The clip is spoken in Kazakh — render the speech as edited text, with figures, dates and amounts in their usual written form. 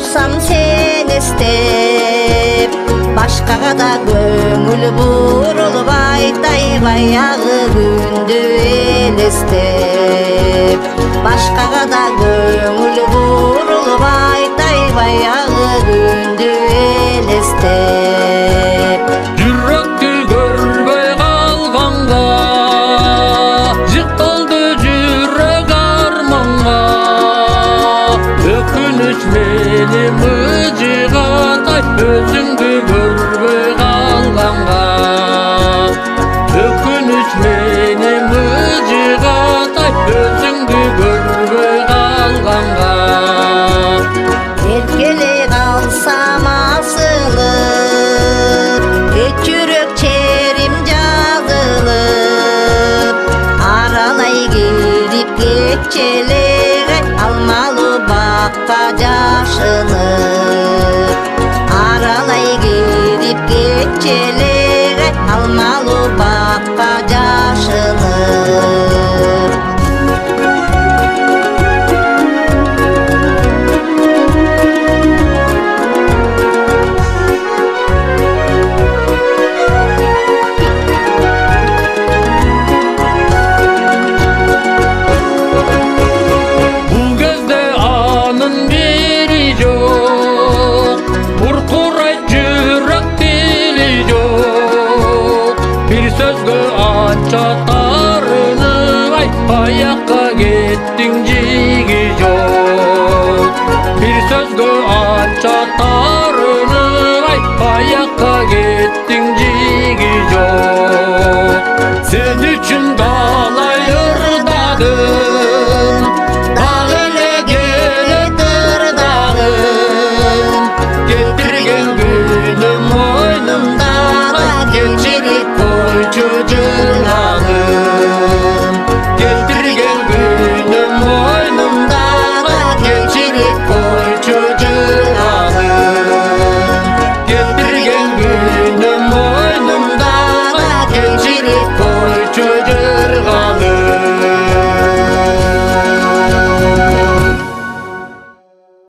Туrsam sen istep, başkaga da көңүл бурulup aytay баягы күндү элестеп. Başkaga da көңүл бурulup aytay баягы күндү элестеп. Жүрөктү көрбөй калганга, жыкталды жүрөк арманга. Өкүнүч мени мыжыгатай, өзүңдү көрбөй калганга. Өкүнүч мени мыжыгатай, өзүңдү көрбөй калганга. Эркелей калсам асылып, жүрөк черим жазылып, аралай кирип кечелеге алмалуу бакка жашынып. Аралай кирип кечелеге алмалуу бакка жашынып. Çatarını ay ayakka gittin cigi yok. Bir sözgü aç çatarını ay ayakka